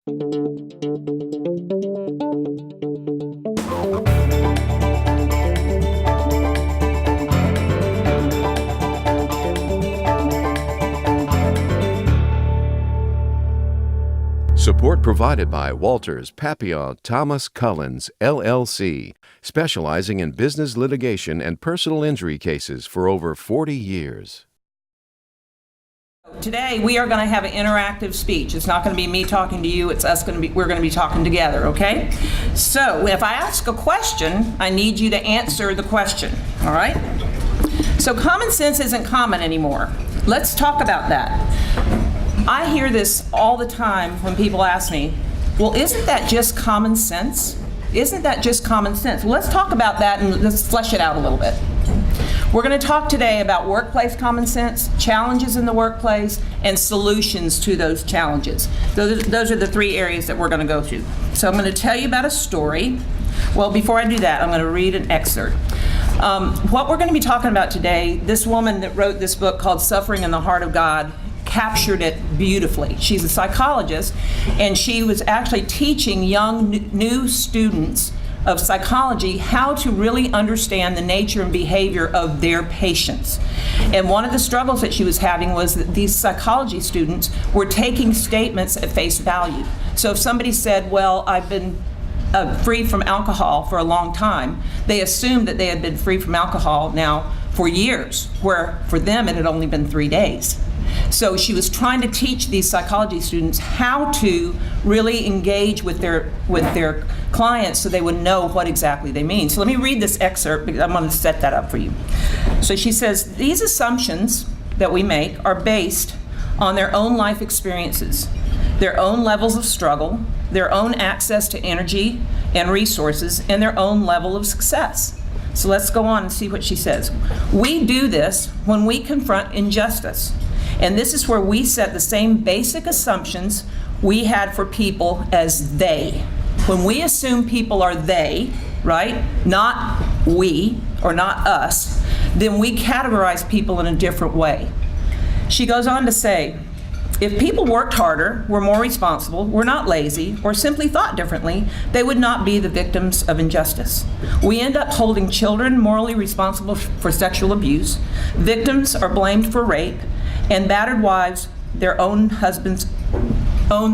Support provided by Walters, Papillon, Thomas Cullins, LLC, specializing in business litigation and personal injury cases for over 40 years. Today we are going to have an interactive speech. It's not going to be me talking to you, we're going to be talking together, okay? So if I ask a question, I need you to answer the question, all right? So common sense isn't common anymore. Let's talk about that. I hear this all the time when people ask me, well, isn't that just common sense? Isn't that just common sense? Well, let's talk about that and let's flesh it out a little bit. We're going to talk today about workplace common sense, challenges in the workplace, and solutions to those challenges. Those are the three areas that we're going to go through. So I'm going to tell you about a story. Well, before I do that, I'm going to read an excerpt. What we're going to be talking about today, this woman that wrote this book called Suffering in the Heart of God captured it beautifully. She's a psychologist, and she was actually teaching young new students of psychology how to really understand the nature and behavior of their patients. And one of the struggles that she was having was that these psychology students were taking statements at face value. So if somebody said, well, I've been free from alcohol for a long time, they assumed that they had been free from alcohol now for years, where for them it had only been 3 days. So she was trying to teach these psychology students how to really engage with their clients so they would know what exactly they mean. So let me read this excerpt because I'm going to set that up for you. So she says, these assumptions that we make are based on their own life experiences, their own levels of struggle, their own access to energy and resources, and their own level of success. So let's go on and see what she says. We do this when we confront injustice. And this is where we set the same basic assumptions we had for people as they. When we assume people are they, right, not we or not us, then we categorize people in a different way. She goes on to say, if people worked harder, were more responsible, were not lazy, or simply thought differently, they would not be the victims of injustice. We end up holding children morally responsible for sexual abuse. Victims are blamed for rape, and battered wives own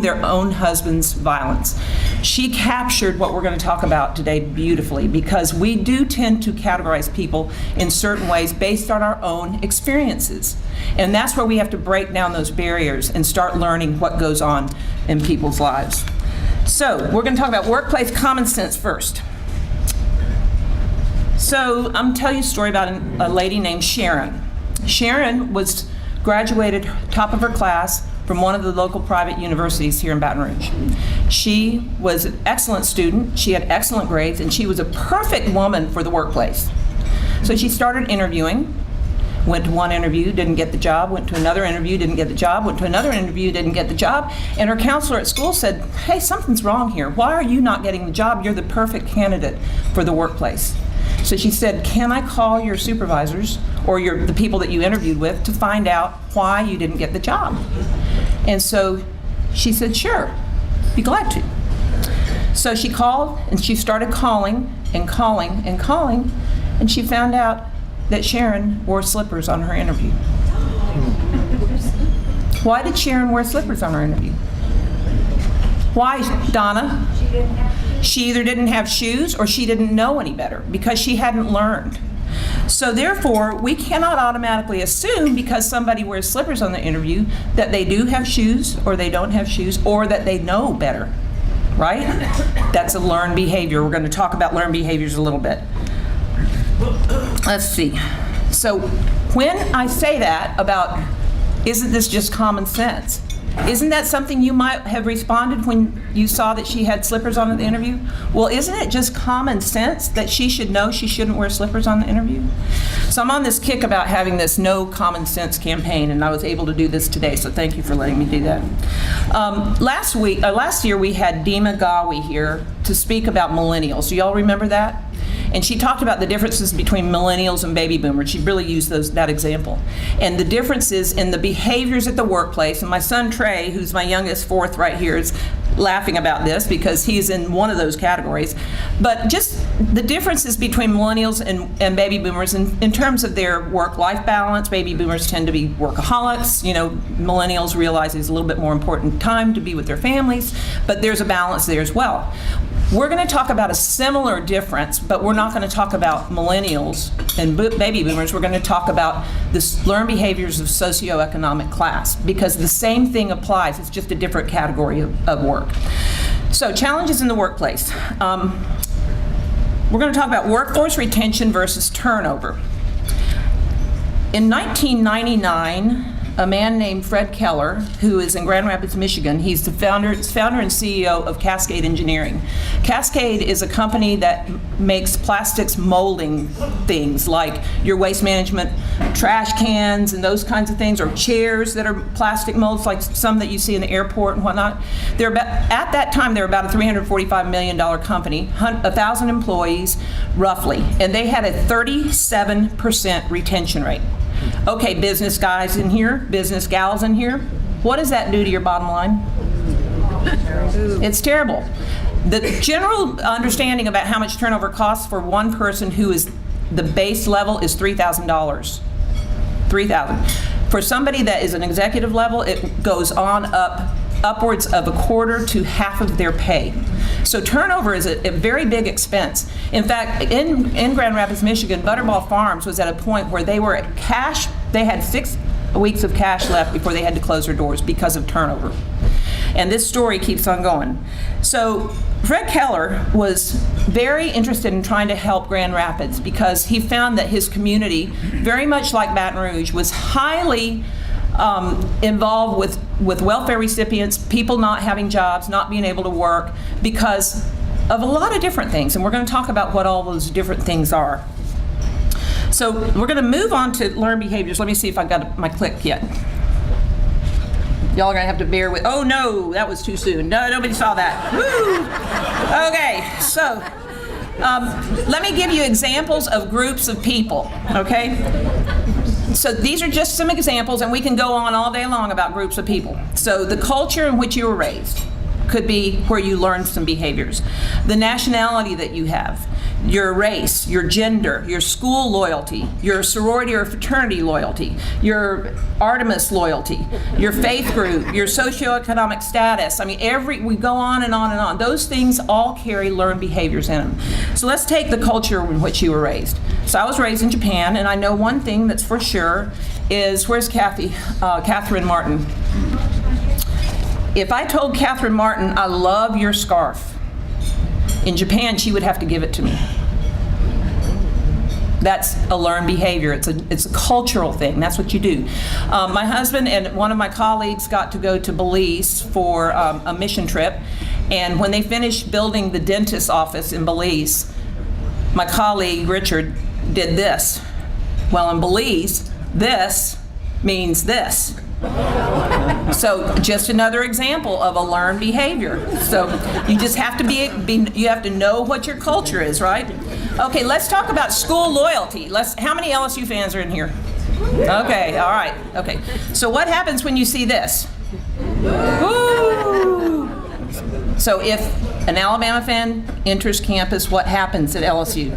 their own husband's violence. She captured what we're going to talk about today beautifully, because we do tend to categorize people in certain ways based on our own experiences. And that's where we have to break down those barriers and start learning what goes on in people's lives. So we're going to talk about workplace common sense first. So I'm going to tell you a story about a lady named Sharon. Sharon was graduated top of her class from one of the local private universities here in Baton Rouge. She was an excellent student, she had excellent grades, and she was a perfect woman for the workplace. So she started interviewing, went to one interview, didn't get the job, went to another interview, didn't get the job, went to another interview, didn't get the job, and her counselor at school said, hey, something's wrong here. Why are you not getting the job? You're the perfect candidate for the workplace. So she said, can I call your supervisors or the people that you interviewed with to find out why you didn't get the job? And so she said, sure, be glad to. So she called and she started calling and calling and calling, and she found out that Sharon wore slippers on her interview. Why did Sharon wear slippers on her interview? Why, Donna? She either didn't have shoes or she didn't know any better because she hadn't learned. So therefore, we cannot automatically assume because somebody wears slippers on the interview that they do have shoes or they don't have shoes or that they know better, right? That's a learned behavior. We're going to talk about learned behaviors a little bit. Let's see. So when I say that about, isn't this just common sense? Isn't that something you might have responded when you saw that she had slippers on at the interview? Well, isn't it just common sense that she should know she shouldn't wear slippers on the interview? So I'm on this kick about having this No Common Sense campaign, and I was able to do this today, so thank you for letting me do that. Last year we had Dima Gawi here to speak about millennials. Do y'all remember that? And she talked about the differences between millennials and baby boomers. She really used that example. And the differences in the behaviors at the workplace. And my son Trey, who's my youngest, fourth right here, is laughing about this because he's in one of those categories. But just the differences between millennials and baby boomers in terms of their work-life balance. Baby boomers tend to be workaholics. You know, millennials realize it's a little bit more important time to be with their families, but there's a balance there as well. We're going to talk about a similar difference, but we're not going to talk about millennials and baby boomers. We're going to talk about the learned behaviors of socioeconomic class, because the same thing applies. It's just a different category of work. So, challenges in the workplace. We're going to talk about workforce retention versus turnover. In 1999, a man named Fred Keller, who is in Grand Rapids, Michigan, he's the founder and CEO of Cascade Engineering. Cascade is a company that makes plastics molding things like your waste management trash cans and those kinds of things, or chairs that are plastic molds like some that you see in the airport and whatnot. At that time, they were about a $345 million company, 1,000 employees roughly, and they had a 37% retention rate. Okay, business guys in here, business gals in here, what does that do to your bottom line? It's terrible. The general understanding about how much turnover costs for one person who is the base level is $3,000. $3,000. For somebody that is an executive level, it goes on upwards of a quarter to half of their pay. So turnover is a very big expense. In fact, in Grand Rapids, Michigan, Butterball Farms was at a point where they were at cash. They had 6 weeks of cash left before they had to close their doors because of turnover. And this story keeps on going. So Fred Keller was very interested in trying to help Grand Rapids because he found that his community, very much like Baton Rouge, was highly involved with welfare recipients, people not having jobs, not being able to work because of a lot of different things. And we're going to talk about what all those different things are. So we're going to move on to learned behaviors. Let me see if I've got my click yet. Y'all are going to have to bear with. Oh no, that was too soon. No, nobody saw that. Woo! Okay, so let me give you examples of groups of people, okay? So these are just some examples, and we can go on all day long about groups of people. So the culture in which you were raised could be where you learned some behaviors. The nationality that you have, your race, your gender, your school loyalty, your sorority or fraternity loyalty, your Artemis loyalty, your faith group, your socioeconomic status. I mean, we go on and on and on. Those things all carry learned behaviors in them. So let's take the culture in which you were raised. So I was raised in Japan, and I know one thing that's for sure is, where's Kathy? Catherine Martin. If I told Catherine Martin, I love your scarf, in Japan, she would have to give it to me. That's a learned behavior. It's a cultural thing. That's what you do. My husband and one of my colleagues got to go to Belize for a mission trip, and when they finished building the dentist's office in Belize, my colleague Richard did this. Well, in Belize, this means this. So just another example of a learned behavior. So you just have to you have to know what your culture is, right? Okay, let's talk about school loyalty. How many LSU fans are in here? Okay, all right, okay. So what happens when you see this? Woo! So if an Alabama fan enters campus, what happens at LSU?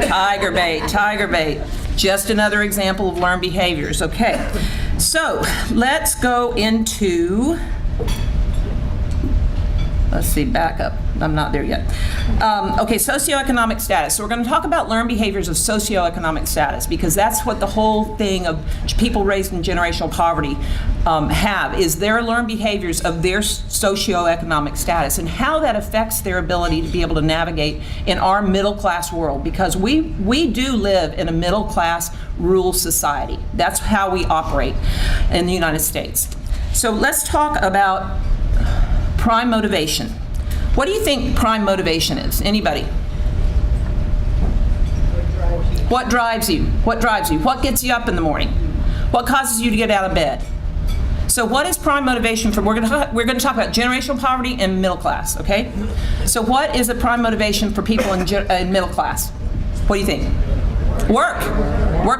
Tiger bait, tiger bait. Just another example of learned behaviors. Okay, so let's go into, let's see, back up. I'm not there yet. Okay, socioeconomic status. So we're going to talk about learned behaviors of socioeconomic status, because that's what the whole thing of people raised in generational poverty have, is their learned behaviors of their socioeconomic status and how that affects their ability to be able to navigate in our middle class world, because we do live in a middle class rural society. That's how we operate in the United States. So let's talk about prime motivation. What do you think prime motivation is? Anybody? What drives you? What drives you? What gets you up in the morning? What causes you to get out of bed? So what is prime motivation for? We're going to talk about generational poverty and middle class, okay? So what is the prime motivation for people in middle class? What do you think? Work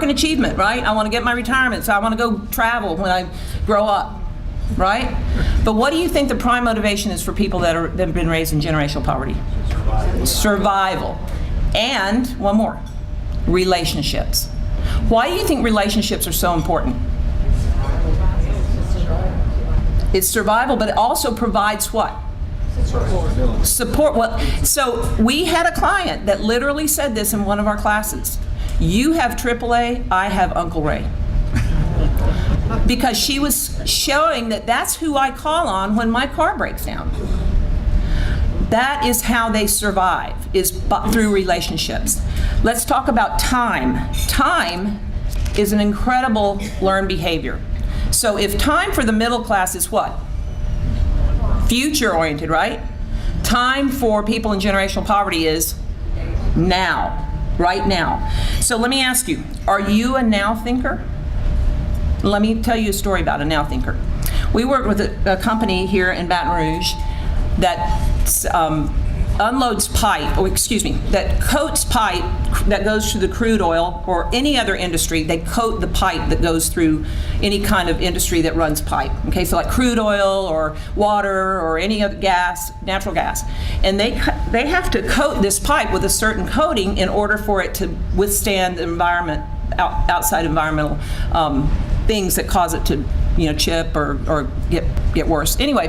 and achievement, right? I want to get my retirement, so I want to go travel when I grow up, right? But what do you think the prime motivation is for people that have been raised in generational poverty? Survival. And one more, relationships. Why do you think relationships are so important? It's survival, but it also provides what? Support. Well, so we had a client that literally said this in one of our classes. You have AAA, I have Uncle Ray. Because she was showing that that's who I call on when my car breaks down. That is how they survive, is through relationships. Let's talk about time. Time is an incredible learned behavior. So if time for the middle class is what? Future-oriented, right? Time for people in generational poverty is now, right now. So let me ask you, are you a now thinker? Let me tell you a story about a now thinker. We work with a company here in Baton Rouge that unloads pipe, that coats pipe that goes through the crude oil or any other industry. They coat the pipe that goes through any kind of industry that runs pipe. Okay, so like crude oil or water or any other gas, natural gas. And they have to coat this pipe with a certain coating in order for it to withstand the environment, outside environmental things that cause it to, chip or get worse. Anyway,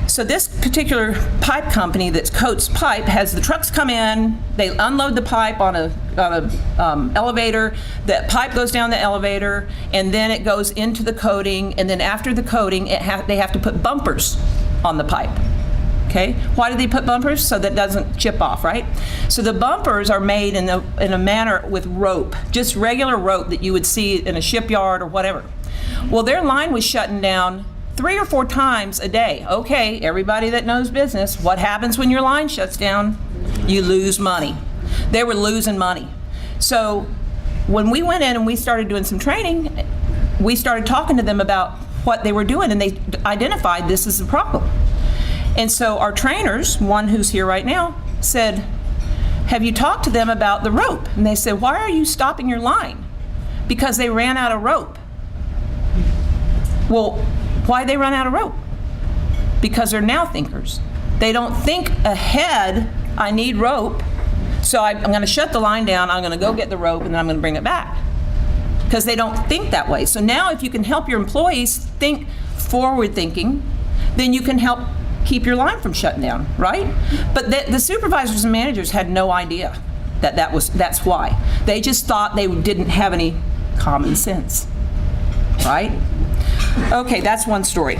so this particular pipe company that coats pipe has the trucks come in, they unload the pipe on a elevator, that pipe goes down the elevator, and then it goes into the coating, and then after the coating, they have to put bumpers on the pipe. Okay, why do they put bumpers? So that it doesn't chip off, right? So the bumpers are made in a manner with rope, just regular rope that you would see in a shipyard or whatever. Well, their line was shutting down 3 or 4 times a day. Okay, everybody that knows business, what happens when your line shuts down? You lose money. They were losing money. So when we went in and we started doing some training, we started talking to them about what they were doing, and they identified this as a problem. And so our trainers, one who's here right now, said, have you talked to them about the rope? And they said, why are you stopping your line? Because they ran out of rope. Well, why they run out of rope? Because they're now thinkers. They don't think ahead, I need rope, so I'm going to shut the line down, I'm going to go get the rope, and then I'm going to bring it back. Because they don't think that way. So now if you can help your employees think forward thinking, then you can help keep your line from shutting down, right? But the supervisors and managers had no idea that's why. They just thought they didn't have any common sense, right? Okay, that's one story.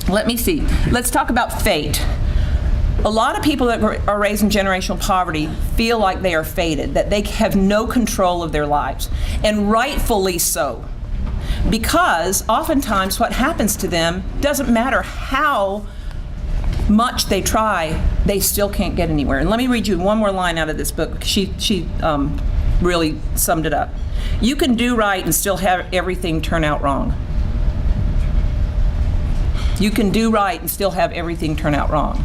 Let me see. Let's talk about fate. A lot of people that are raised in generational poverty feel like they are fated, that they have no control of their lives, and rightfully so. Because oftentimes what happens to them doesn't matter how much they try, they still can't get anywhere. And let me read you one more line out of this book. She really summed it up. You can do right and still have everything turn out wrong. You can do right and still have everything turn out wrong.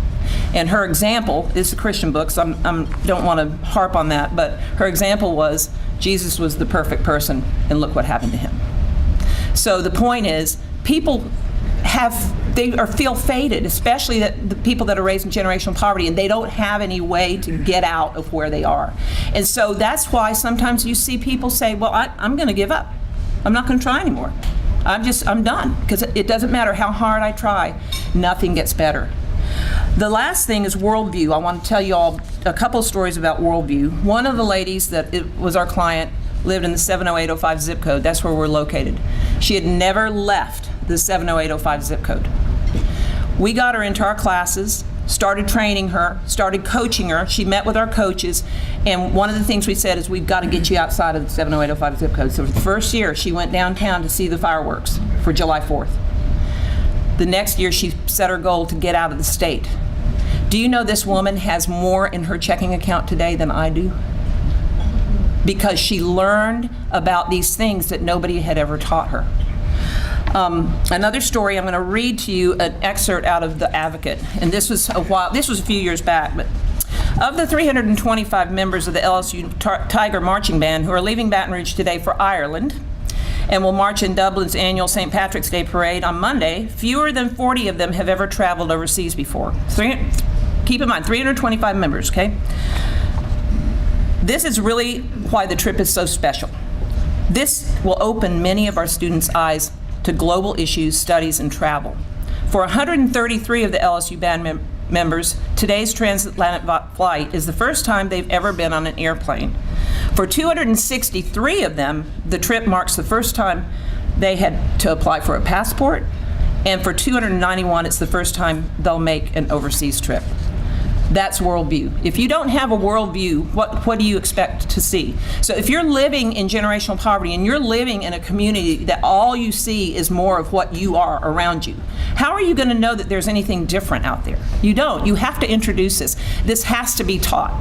And her example, this is a Christian book, so I don't want to harp on that, but her example was Jesus was the perfect person, and look what happened to him. So the point is, people feel fated, especially the people that are raised in generational poverty, and they don't have any way to get out of where they are. And so that's why sometimes you see people say, well, I'm going to give up. I'm not going to try anymore. I'm done, because it doesn't matter how hard I try, nothing gets better. The last thing is worldview. I want to tell you all a couple stories about worldview. One of the ladies that was our client lived in the 70805 zip code. That's where we're located. She had never left the 70805 zip code. We got her into our classes, started training her, started coaching her. She met with our coaches, and one of the things we said is, we've got to get you outside of the 70805 zip code. So for the first year, she went downtown to see the fireworks for July 4th. The next year, she set her goal to get out of the state. Do you know this woman has more in her checking account today than I do? Because she learned about these things that nobody had ever taught her. Another story, I'm going to read to you an excerpt out of The Advocate, and this was a few years back, but of the 325 members of the LSU Tiger Marching Band who are leaving Baton Rouge today for Ireland, and will march in Dublin's annual St. Patrick's Day Parade on Monday, fewer than 40 of them have ever traveled overseas before. Keep in mind, 325 members, okay? This is really why the trip is so special. This will open many of our students' eyes to global issues, studies, and travel. For 133 of the LSU band members, today's transatlantic flight is the first time they've ever been on an airplane. For 263 of them, the trip marks the first time they had to apply for a passport, and for 291, it's the first time they'll make an overseas trip. That's worldview. If you don't have a worldview, what do you expect to see? So if you're living in generational poverty and you're living in a community that all you see is more of what you are around you, how are you going to know that there's anything different out there? You don't. You have to introduce this. This has to be taught.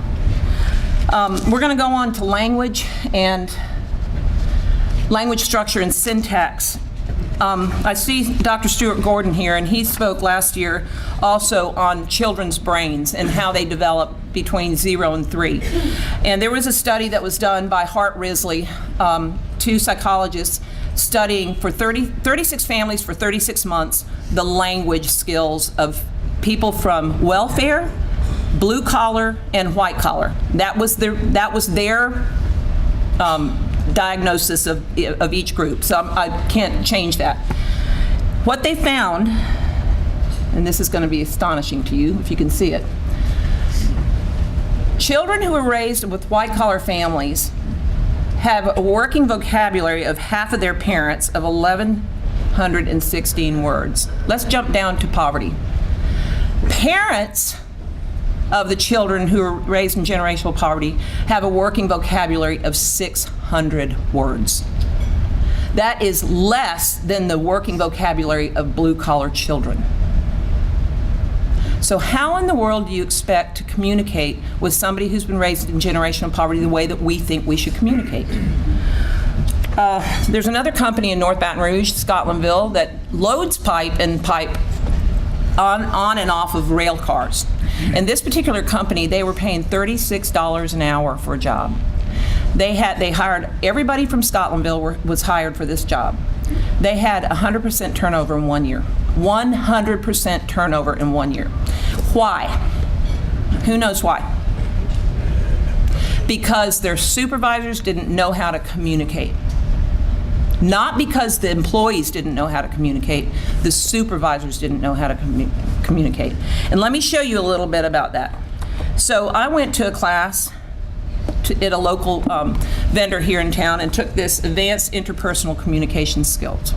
We're going to go on to language and language structure and syntax. I see Dr. Stuart Gordon here, and he spoke last year also on children's brains and how they develop between 0 and 3. And there was a study that was done by Hart Risley, 2 psychologists, studying for 36 families for 36 months the language skills of people from welfare, blue collar, and white collar. That was their diagnosis of each group, so I can't change that. What they found, and this is going to be astonishing to you if you can see it, children who were raised with white-collar families have a working vocabulary of half of their parents of 1,116 words. Let's jump down to poverty. Parents of the children who are raised in generational poverty have a working vocabulary of 600 words. That is less than the working vocabulary of blue-collar children. So how in the world do you expect to communicate with somebody who's been raised in generational poverty the way that we think we should communicate? There's another company in North Baton Rouge, Scotlandville, that loads pipe on and off of rail cars. And this particular company, they were paying $36 an hour for a job. They hired everybody from Scotlandville was hired for this job. They had 100% turnover in 1 year. 100% turnover in 1 year. Why? Who knows why? Because their supervisors didn't know how to communicate. Not because the employees didn't know how to communicate, the supervisors didn't know how to communicate. And let me show you a little bit about that. So I went to a class at a local vendor here in town and took this advanced interpersonal communication skills.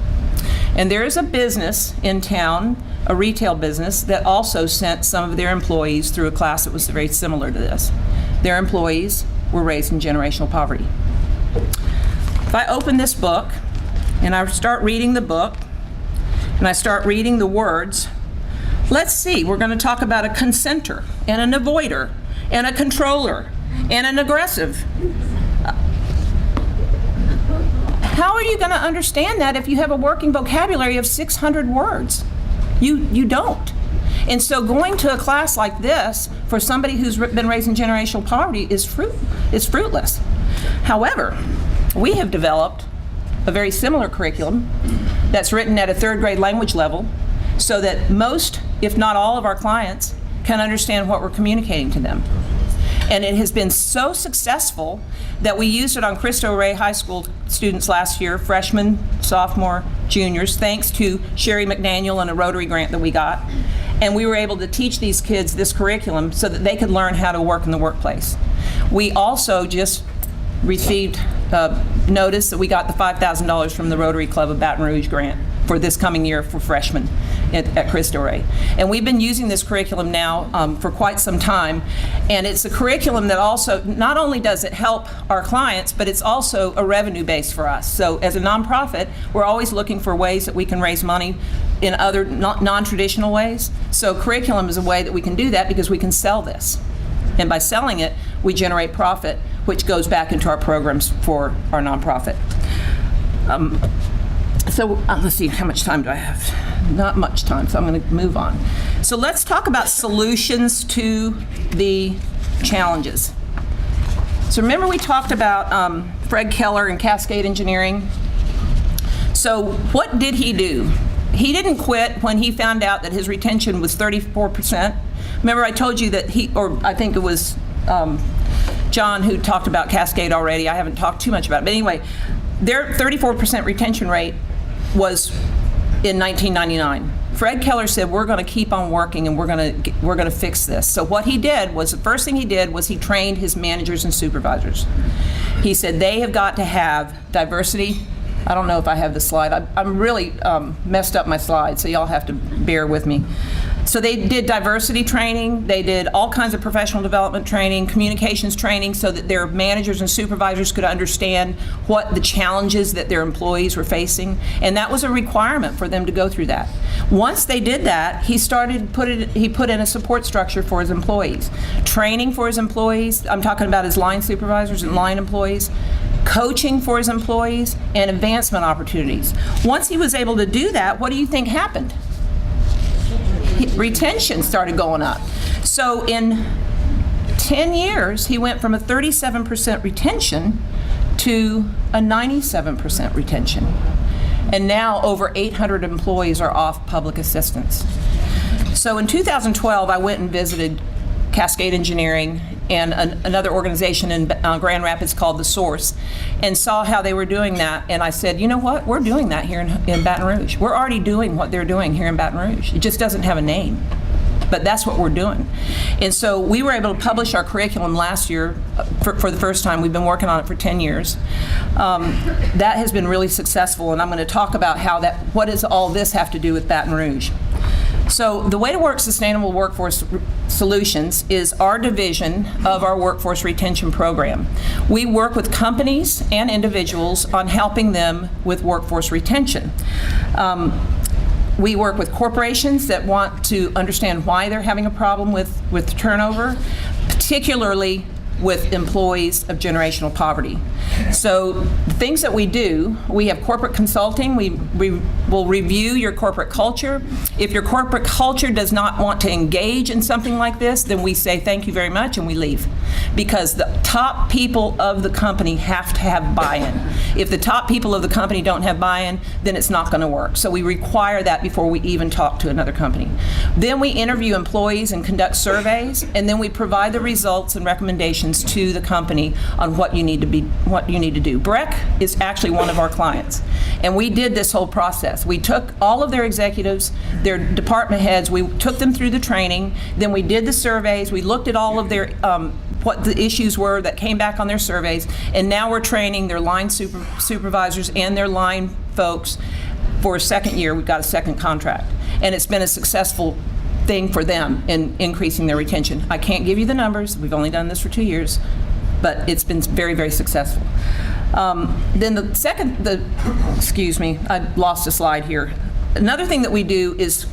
And there is a business in town, a retail business, that also sent some of their employees through a class that was very similar to this. Their employees were raised in generational poverty. If I open this book, and I start reading the book, and I start reading the words, let's see, we're going to talk about a consenter, and an avoider, and a controller, and an aggressive. How are you going to understand that if you have a working vocabulary of 600 words? You don't. And so going to a class like this for somebody who's been raised in generational poverty is fruitless. However, we have developed a very similar curriculum that's written at a 3rd grade language level so that most, if not all, of our clients can understand what we're communicating to them. And it has been so successful that we used it on Cristo Rey High School students last year, freshmen, sophomore, juniors, thanks to Sherry McDaniel and a Rotary grant that we got. And we were able to teach these kids this curriculum so that they could learn how to work in the workplace. We also just received notice that we got the $5,000 from the Rotary Club of Baton Rouge grant for this coming year for freshmen at Cristo Rey. And we've been using this curriculum now for quite some time. And it's a curriculum that also, not only does it help our clients, but it's also a revenue base for us. So as a nonprofit, we're always looking for ways that we can raise money in other non-traditional ways. So curriculum is a way that we can do that because we can sell this. And by selling it, we generate profit, which goes back into our programs for our nonprofit. Let's see, how much time do I have? Not much time, so I'm going to move on. So let's talk about solutions to the challenges. So remember we talked about Fred Keller and Cascade Engineering? So what did he do? He didn't quit when he found out that his retention was 34%. Remember I told you that I think it was John who talked about Cascade already. I haven't talked too much about it. But anyway, their 34% retention rate was in 1999. Fred Keller said, we're going to keep on working and we're going to fix this. So what he did was, the first thing he did was he trained his managers and supervisors. He said they have got to have diversity. I don't know if I have the slide. I'm really messed up my slide, so y'all have to bear with me. So they did diversity training, they did all kinds of professional development training, communications training, so that their managers and supervisors could understand what the challenges that their employees were facing, and that was a requirement for them to go through that. Once they did that, he put in a support structure for his employees. Training for his employees, I'm talking about his line supervisors and line employees, coaching for his employees, and advancement opportunities. Once he was able to do that, what do you think happened? Retention started going up. So in 10 years, he went from a 37% retention to a 97% retention. And now over 800 employees are off public assistance. So in 2012, I went and visited Cascade Engineering and another organization in Grand Rapids called The Source, and saw how they were doing that. And I said, you know what, we're doing that here in Baton Rouge. We're already doing what they're doing here in Baton Rouge. It just doesn't have a name, but that's what we're doing. And so we were able to publish our curriculum last year for the first time. We've been working on it for 10 years. That has been really successful, and I'm going to talk about what does all this have to do with Baton Rouge. So the Way to Work Sustainable Workforce Solutions is our division of our workforce retention program. We work with companies and individuals on helping them with workforce retention. We work with corporations that want to understand why they're having a problem with turnover, particularly with employees of generational poverty. So the things that we do, we have corporate consulting. We will review your corporate culture. If your corporate culture does not want to engage in something like this, then we say thank you very much and we leave. Because the top people of the company have to have buy-in. If the top people of the company don't have buy-in, then it's not going to work. So we require that before we even talk to another company. Then we interview employees and conduct surveys, and then we provide the results and recommendations to the company on what you need to do. Breck is actually one of our clients, and we did this whole process. We took all of their executives, their department heads, we took them through the training, then we did the surveys, we looked at all of their what the issues were that came back on their surveys, and now we're training their line supervisors and their line folks for a second year. We've got a second contract, and it's been a successful thing for them in increasing their retention. I can't give you the numbers. We've only done this for 2 years, but it's been very, very successful. Then excuse me, I lost a slide here. Another thing that we do is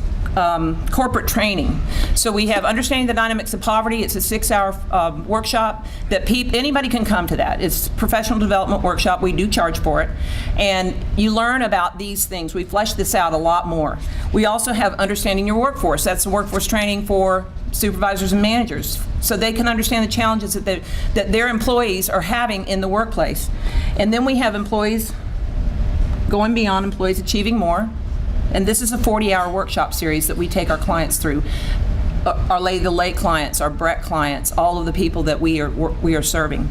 corporate training. So we have Understanding the Dynamics of Poverty. It's a 6-hour workshop that anybody can come to that. It's a professional development workshop. We do charge for it. And you learn about these things. We flesh this out a lot more. We also have Understanding Your Workforce. That's the workforce training for supervisors and managers, so they can understand the challenges that their employees are having in the workplace. And then we have employees going beyond, employees achieving more. And this is a 40-hour workshop series that we take our clients through. Our Lady the Lake clients, our Breck clients, all of the people that we are serving.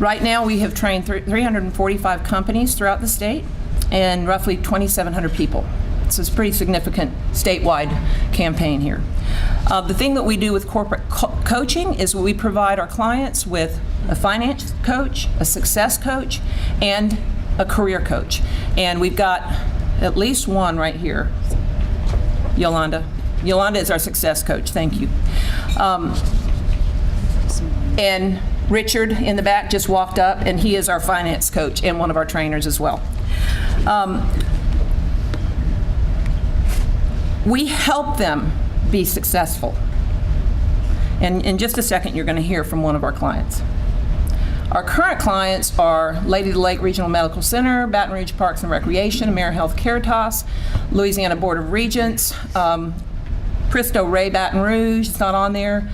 Right now we have trained 345 companies throughout the state and roughly 2,700 people. So it's a pretty significant statewide campaign here. The thing that we do with corporate coaching is we provide our clients with a finance coach, a success coach, and a career coach. And we've got at least one right here. Yolanda. Yolanda is our success coach. Thank you. And Richard in the back just walked up, and he is our finance coach and one of our trainers as well. We help them be successful. And in just a second, you're going to hear from one of our clients. Our current clients are Lady of the Lake Regional Medical Center, Baton Rouge Parks and Recreation, AmeriHealth Caritas, Louisiana Board of Regents, Cristo Rey Baton Rouge, it's not on there,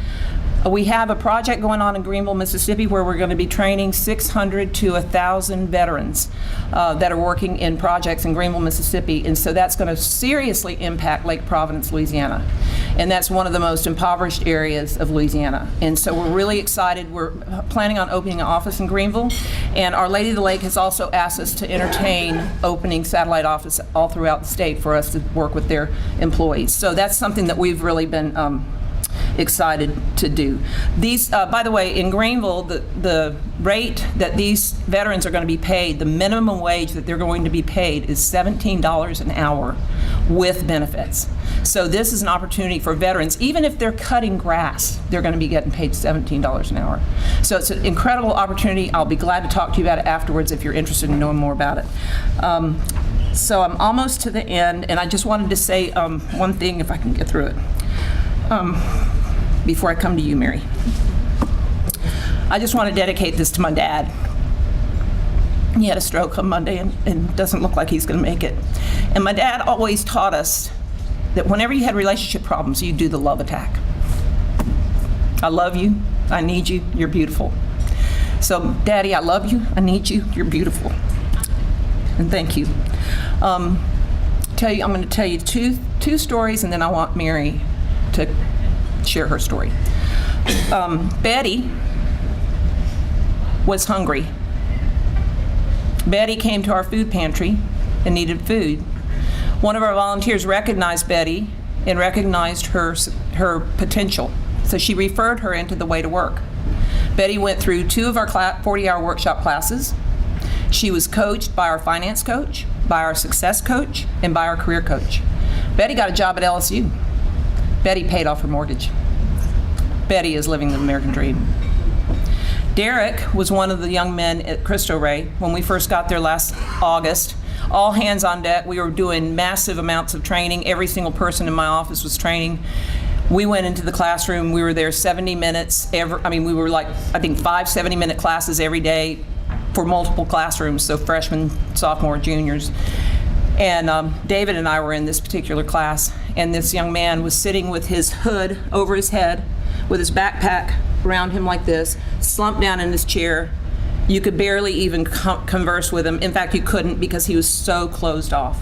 We have a project going on in Greenville, Mississippi, where we're going to be training 600 to 1,000 veterans that are working in projects in Greenville, Mississippi. And so that's going to seriously impact Lake Providence, Louisiana. And that's one of the most impoverished areas of Louisiana. And so we're really excited. We're planning on opening an office in Greenville. And Our Lady of the Lake has also asked us to entertain opening satellite office all throughout the state for us to work with their employees. So that's something that we've really been excited to do. These, by the way, in Greenville, the rate that these veterans are going to be paid, the minimum wage that they're going to be paid is $17 an hour with benefits. So this is an opportunity for veterans, even if they're cutting grass, they're going to be getting paid $17 an hour. So it's an incredible opportunity. I'll be glad to talk to you about it afterwards if you're interested in knowing more about it. So I'm almost to the end, and I just wanted to say one thing, if I can get through it. Before I come to you, Mary. I just want to dedicate this to my dad. He had a stroke on Monday and doesn't look like he's going to make it. And my dad always taught us that whenever you had relationship problems, you do the love attack. I love you, I need you, you're beautiful. So Daddy, I love you, I need you, you're beautiful. And thank you. I'm going to tell you two stories, and then I want Mary to share her story. Betty was hungry. Betty came to our food pantry and needed food. One of our volunteers recognized Betty and recognized her potential, so she referred her into the Way to Work. Betty went through 2 of our 40-hour workshop classes. She was coached by our finance coach, by our success coach, and by our career coach. Betty got a job at LSU. Betty paid off her mortgage. Betty is living the American dream. Derek was one of the young men at Cristo Rey when we first got there last August. All hands on deck. We were doing massive amounts of training. Every single person in my office was training. We went into the classroom. We were there 70 minutes. We were like, I think 5 70-minute classes every day for multiple classrooms, so freshmen, sophomore, juniors. And David and I were in this particular class, and this young man was sitting with his hood over his head, with his backpack around him like this, slumped down in his chair. You could barely even converse with him. In fact, you couldn't, because he was so closed off.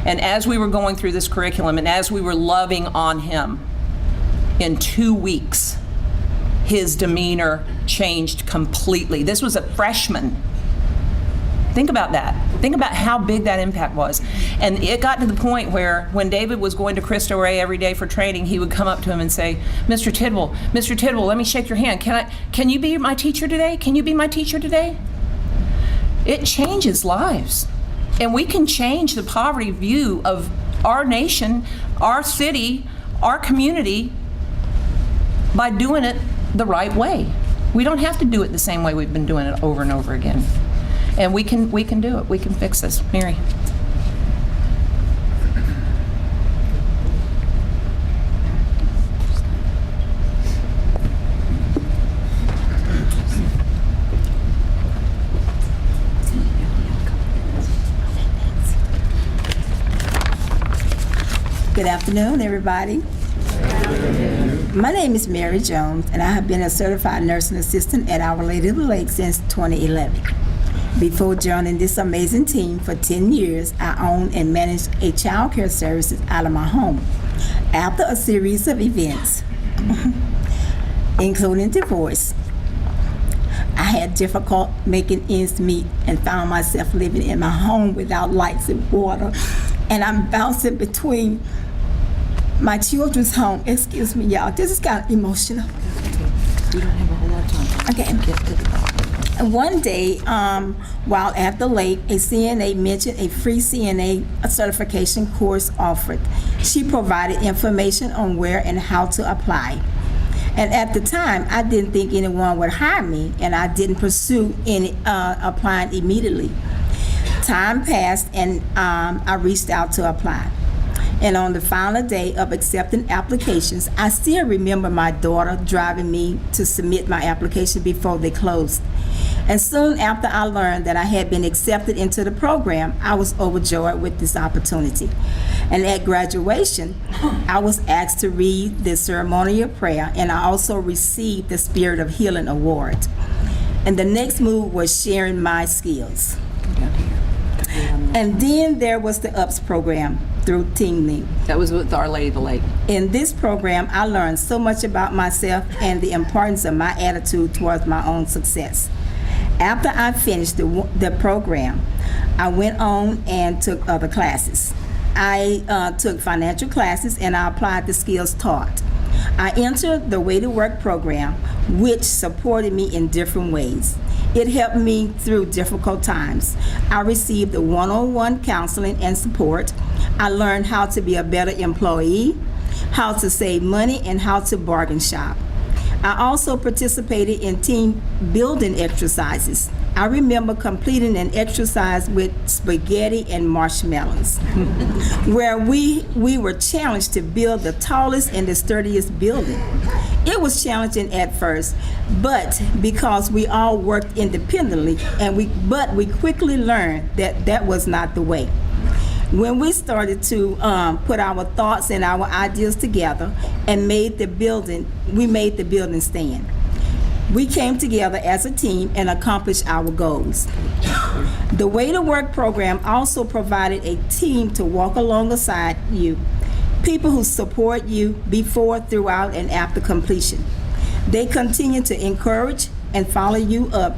And as we were going through this curriculum, and as we were loving on him, in 2 weeks, his demeanor changed completely. This was a freshman. Think about that. Think about how big that impact was. And it got to the point where when David was going to Cristo Rey every day for training, he would come up to him and say, Mr. Tidwell, let me shake your hand. Can you be my teacher today? Can you be my teacher today? It changes lives. And we can change the poverty view of our nation, our city, our community by doing it the right way. We don't have to do it the same way we've been doing it over and over again. And we can do it. We can fix this. Mary. Good afternoon, everybody. My name is Mary Jones, and I have been a certified nursing assistant at Our Lady of the Lake since 2011. Before joining this amazing team for 10 years, I owned and managed a child care services out of my home. After a series of events, including divorce, I had difficult making ends meet and found myself living in my home without lights and water. And I'm bouncing between my children's home. Excuse me, y'all. This is kind of emotional. We don't have a whole lot of time. Okay. And one day, while at the lake, a CNA mentioned a free CNA certification course offered. She provided information on where and how to apply. And at the time, I didn't think anyone would hire me, and I didn't pursue any applying immediately. Time passed, and I reached out to apply. And on the final day of accepting applications, I still remember my daughter driving me to submit my application before they closed. And soon after I learned that I had been accepted into the program, I was overjoyed with this opportunity. And at graduation, I was asked to read the ceremonial prayer, and I also received the Spirit of Healing Award. And the next move was sharing my skills. And then there was the UPS program through Team Link. That was with Our Lady of the Lake. In this program, I learned so much about myself and the importance of my attitude towards my own success. After I finished the program, I went on and took other classes. I took financial classes and I applied the skills taught. I entered the Way to Work program, which supported me in different ways. It helped me through difficult times. I received the one-on-one counseling and support. I learned how to be a better employee, how to save money, and how to bargain shop. I also participated in team building exercises. I remember completing an exercise with spaghetti and marshmallows, where we were challenged to build the tallest and the sturdiest building. It was challenging at first, but because we all worked independently, but we quickly learned that that was not the way. When we started to put our thoughts and our ideas together and we made the building stand. We came together as a team and accomplished our goals. The Way to Work program also provided a team to walk alongside you, people who support you before, throughout, and after completion. They continue to encourage and follow you up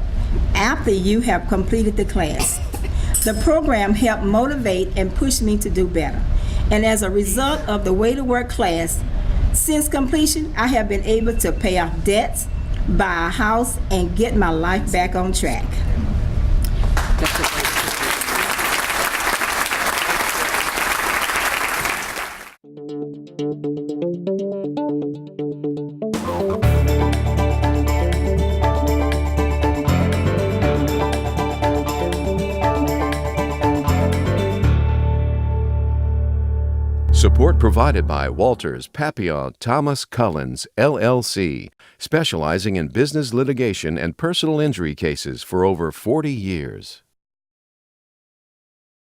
after you have completed the class. The program helped motivate and push me to do better. And as a result of the Way to Work class, since completion, I have been able to pay off debts, buy a house, and get my life back on track. Support provided by Walters, Papillon, Thomas Collins, LLC, specializing in business litigation and personal injury cases for over 40 years.